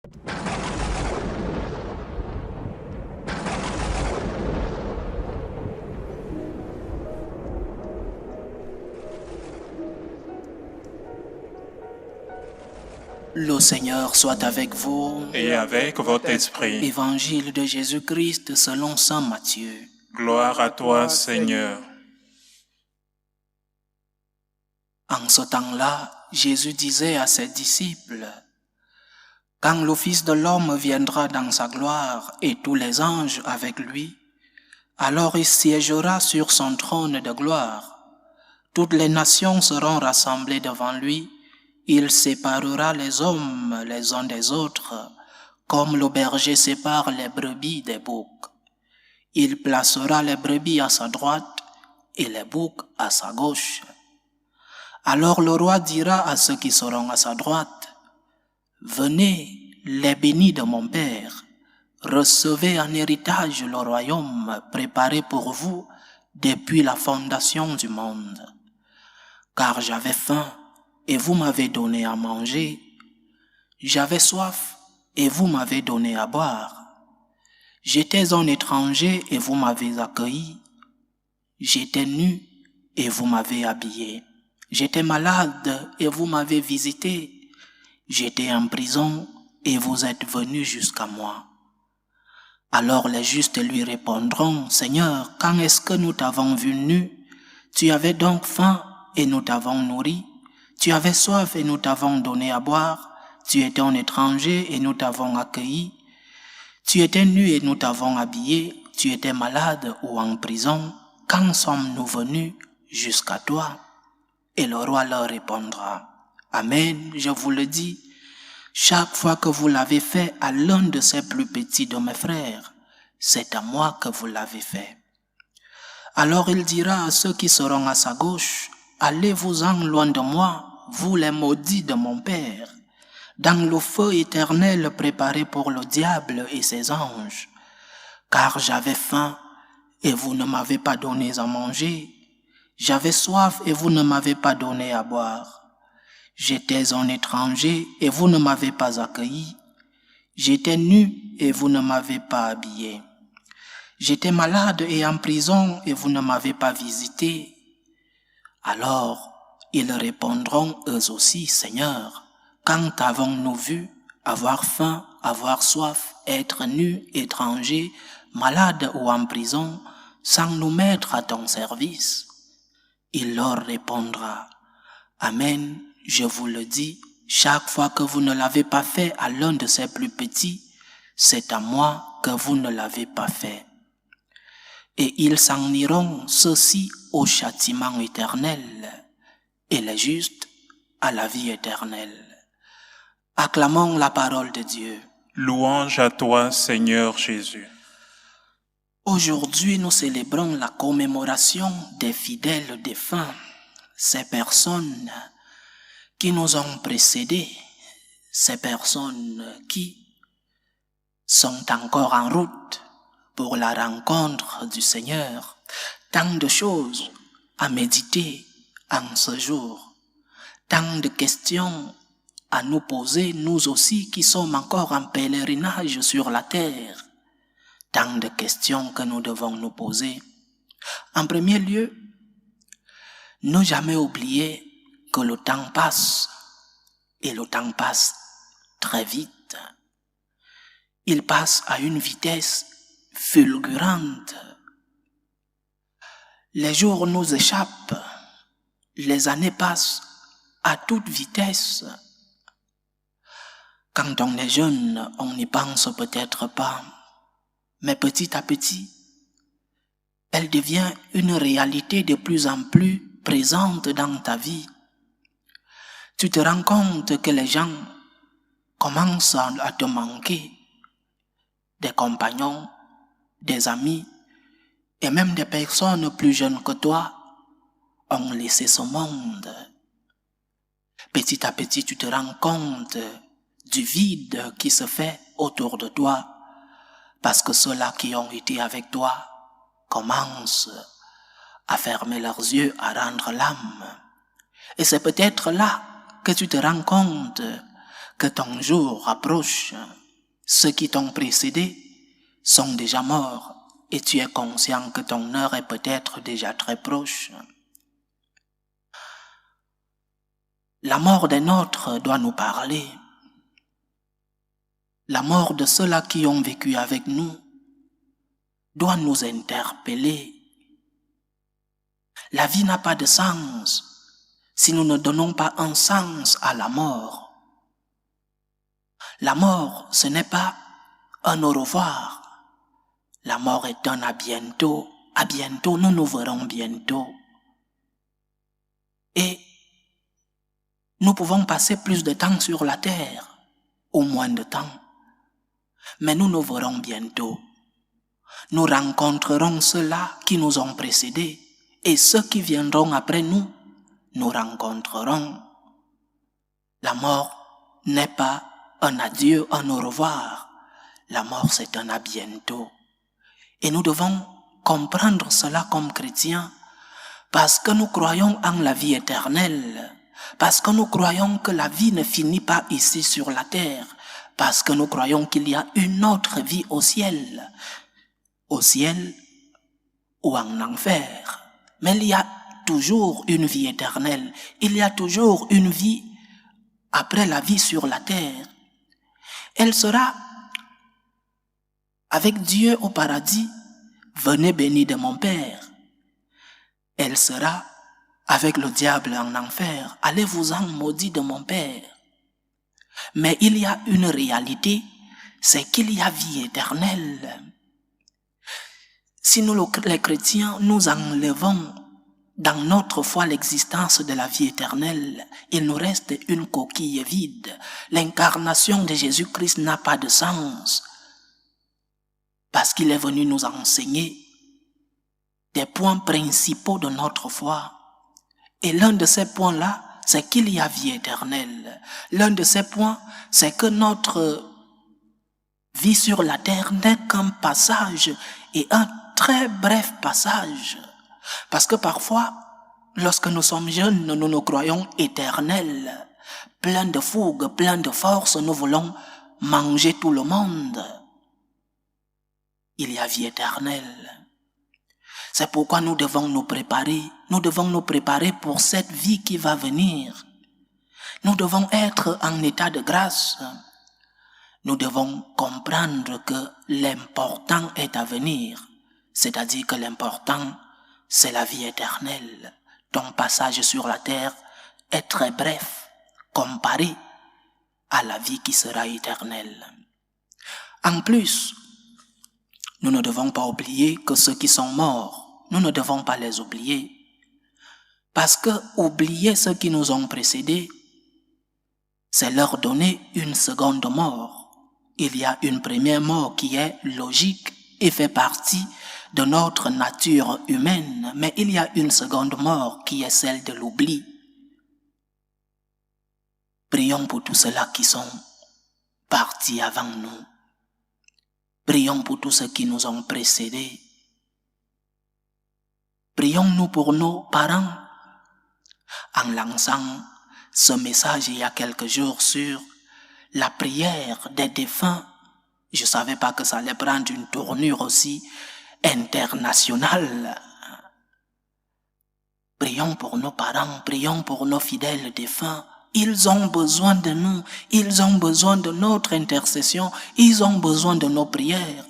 Le Seigneur soit avec vous. Et avec votre esprit. Évangile de Jésus-Christ selon saint Matthieu. Gloire à toi, Seigneur. En ce temps-là, Jésus disait à ses disciples, « Quand le Fils de l'homme viendra dans sa gloire et tous les anges avec lui, alors il siégera sur son trône de gloire. Toutes les nations seront rassemblées devant lui. Il séparera les hommes les uns des autres, comme le berger sépare les brebis des boucs. Il placera les brebis à sa droite et les boucs à sa gauche. Alors le roi dira à ceux qui seront à sa droite, « Venez, les bénis de mon Père, recevez en héritage le royaume préparé pour vous depuis la fondation du monde. Car j'avais faim, et vous m'avez donné à manger. J'avais soif, et vous m'avez donné à boire. J'étais un étranger, et vous m'avez accueilli. J'étais nu, et vous m'avez habillé. J'étais malade, et vous m'avez visité. J'étais en prison, et vous êtes venus jusqu'à moi. » Alors les justes lui répondront, « Seigneur, quand est-ce que nous t'avons vu nu? Tu avais donc faim, et nous t'avons nourri. Tu avais soif et nous t'avons donné à boire. Tu étais un étranger et nous t'avons accueilli. Tu étais nu et nous t'avons habillé. Tu étais malade ou en prison. Quand sommes-nous venus jusqu'à toi? » Et le roi leur répondra, « Amen, je vous le dis, chaque fois que vous l'avez fait à l'un de ces plus petits de mes frères, c'est à moi que vous l'avez fait. » Alors il dira à ceux qui seront à sa gauche, « Allez-vous-en loin de moi, vous les maudits de mon Père, dans le feu éternel préparé pour le diable et ses anges. Car j'avais faim et vous ne m'avez pas donné à manger. J'avais soif et vous ne m'avez pas donné à boire. J'étais un étranger et vous ne m'avez pas accueilli. J'étais nu et vous ne m'avez pas habillé. J'étais malade et en prison et vous ne m'avez pas visité. » Alors, ils répondront eux aussi, « Seigneur, quand avons-nous vu avoir faim, avoir soif, être nus, étrangers, malades ou en prison, sans nous mettre à ton service? » Il leur répondra, « Amen, je vous le dis, chaque fois que vous ne l'avez pas fait à l'un de ces plus petits, c'est à moi que vous ne l'avez pas fait. » Et ils s'en iront, ceux-ci, au châtiment éternel, et les justes à la vie éternelle. Acclamons la parole de Dieu. Louange à toi, Seigneur Jésus. Aujourd'hui, nous célébrons la commémoration des fidèles défunts, ces personnes qui nous ont précédés, ces personnes qui sont encore en route pour la rencontre du Seigneur. Tant de choses à méditer en ce jour, tant de questions à nous poser, nous aussi qui sommes encore en pèlerinage sur la terre, tant de questions que nous devons nous poser. En premier lieu, ne jamais oublier que le temps passe, et le temps passe très vite. Il passe à une vitesse fulgurante. Les jours nous échappent, les années passent à toute vitesse. Quand on est jeune, on n'y pense peut-être pas, mais petit à petit, elle devient une réalité de plus en plus présente dans ta vie. Tu te rends compte que les gens commencent à te manquer, des compagnons, des amis, et même des personnes plus jeunes que toi ont laissé ce monde. Petit à petit, tu te rends compte du vide qui se fait autour de toi, parce que ceux-là qui ont été avec toi commencent à fermer leurs yeux, à rendre l'âme. Et c'est peut-être là que tu te rends compte que ton jour approche. Ceux qui t'ont précédé sont déjà morts et tu es conscient que ton heure est peut-être déjà très proche. La mort des nôtres doit nous parler. La mort de ceux-là qui ont vécu avec nous doit nous interpeller. La vie n'a pas de sens si nous ne donnons pas un sens à la mort. La mort, ce n'est pas un au revoir. La mort est un à bientôt. À bientôt, nous nous verrons bientôt. Et nous pouvons passer plus de temps sur la terre, ou moins de temps. Mais nous nous verrons bientôt. Nous rencontrerons ceux-là qui nous ont précédés, et ceux qui viendront après nous, nous rencontrerons. La mort n'est pas un adieu, un au revoir. La mort, c'est un à bientôt. Et nous devons comprendre cela comme chrétiens, parce que nous croyons en la vie éternelle, parce que nous croyons que la vie ne finit pas ici sur la terre, parce que nous croyons qu'il y a une autre vie au ciel ou en enfer. Mais il y a toujours une vie éternelle, il y a toujours une vie après la vie sur la terre. Elle sera avec Dieu au paradis, venez bénis de mon Père. Elle sera avec le diable en enfer, allez-vous-en maudits de mon Père. Mais il y a une réalité, c'est qu'il y a vie éternelle. Si nous, les chrétiens, nous enlevons dans notre foi l'existence de la vie éternelle, il nous reste une coquille vide. L'incarnation de Jésus-Christ n'a pas de sens, parce qu'il est venu nous enseigner des points principaux de notre foi. Et l'un de ces points-là, c'est qu'il y a vie éternelle. L'un de ces points, c'est que notre vie sur la terre n'est qu'un passage, et un très bref passage. Parce que parfois, lorsque nous sommes jeunes, nous nous croyons éternels, pleins de fougue, pleins de force, nous voulons manger tout le monde. Il y a vie éternelle. C'est pourquoi nous devons nous préparer pour cette vie qui va venir. Nous devons être en état de grâce. Nous devons comprendre que l'important est à venir, c'est-à-dire que l'important, c'est la vie éternelle. Ton passage sur la terre est très bref, comparé à la vie qui sera éternelle. En plus, nous ne devons pas oublier que ceux qui sont morts, nous ne devons pas les oublier. Parce que oublier ceux qui nous ont précédés, c'est leur donner une seconde mort. Il y a une première mort qui est logique et fait partie de notre nature humaine, mais il y a une seconde mort qui est celle de l'oubli. Prions pour tous ceux-là qui sont partis avant nous. Prions pour tous ceux qui nous ont précédés. Prions-nous pour nos parents. En lançant ce message il y a quelques jours sur la prière des défunts, je ne savais pas que ça allait prendre une tournure aussi internationale. Prions pour nos parents, prions pour nos fidèles défunts. Ils ont besoin de nous, ils ont besoin de notre intercession, ils ont besoin de nos prières.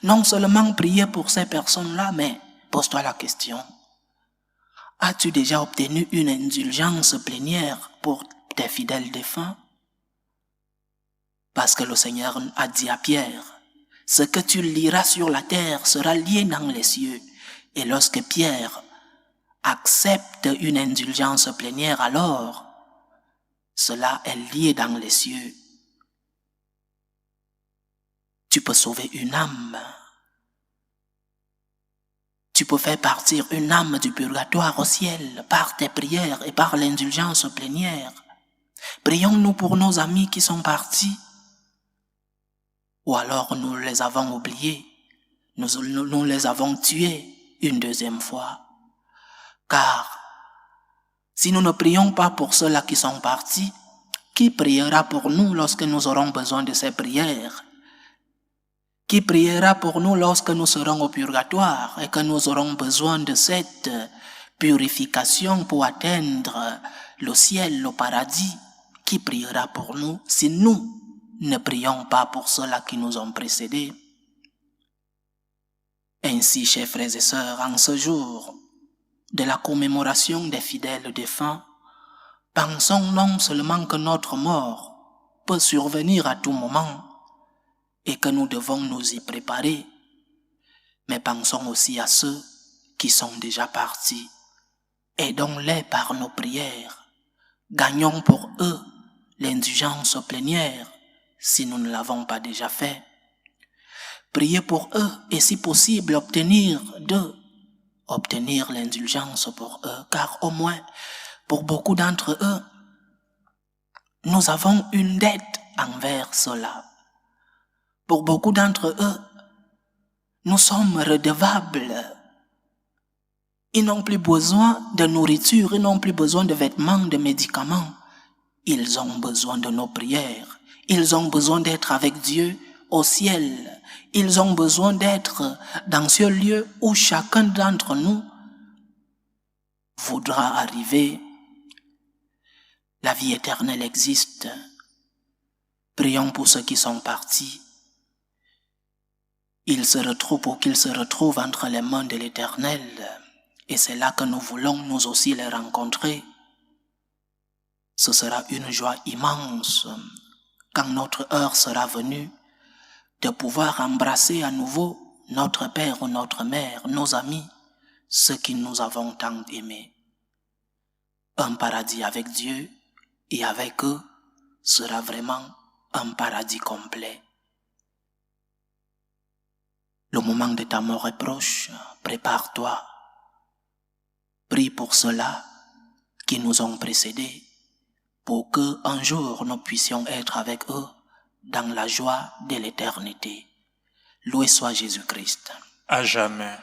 Non seulement prier pour ces personnes-là, mais pose-toi la question. As-tu déjà obtenu une indulgence plénière pour tes fidèles défunts? Parce que le Seigneur a dit à Pierre, ce que tu liras sur la terre sera lié dans les cieux. Et lorsque Pierre accepte une indulgence plénière, alors cela est lié dans les cieux. Tu peux sauver une âme. Tu peux faire partir une âme du purgatoire au ciel par tes prières et par l'indulgence plénière. Prions-nous pour nos amis qui sont partis. Ou alors nous les avons oubliés, nous les avons tués une deuxième fois. Car si nous ne prions pas pour ceux-là qui sont partis, Qui priera pour nous lorsque nous aurons besoin de ces prières? Qui priera pour nous lorsque nous serons au purgatoire et que nous aurons besoin de cette purification pour atteindre le ciel, le paradis? Qui priera pour nous si nous ne prions pas pour ceux-là qui nous ont précédés? Ainsi, chers frères et sœurs, en ce jour de la commémoration des fidèles défunts, pensons non seulement que notre mort peut survenir à tout moment et que nous devons nous y préparer, mais pensons aussi à ceux qui sont déjà partis. Aidons-les par nos prières. Gagnons pour eux l'indulgence plénière si nous ne l'avons pas déjà fait. Priez pour eux et si possible obtenir l'indulgence pour eux, car au moins pour beaucoup d'entre eux, nous avons une dette envers cela. Pour beaucoup d'entre eux, nous sommes redevables. Ils n'ont plus besoin de nourriture, ils n'ont plus besoin de vêtements, de médicaments. Ils ont besoin de nos prières. Ils ont besoin d'être avec Dieu au ciel. Ils ont besoin d'être dans ce lieu où chacun d'entre nous voudra arriver. La vie éternelle existe. Prions pour ceux qui sont partis. Ils se retrouvent entre les mains de l'Éternel. Et c'est là que nous voulons nous aussi les rencontrer. Ce sera une joie immense quand notre heure sera venue de pouvoir embrasser à nouveau notre père ou notre mère, nos amis, ceux qui nous avons tant aimés. Un paradis avec Dieu et avec eux sera vraiment un paradis complet. Le moment de ta mort est proche, prépare-toi. Prie pour ceux-là qui nous ont précédés, pour qu'un jour nous puissions être avec eux dans la joie de l'éternité. Loué soit Jésus-Christ. À jamais.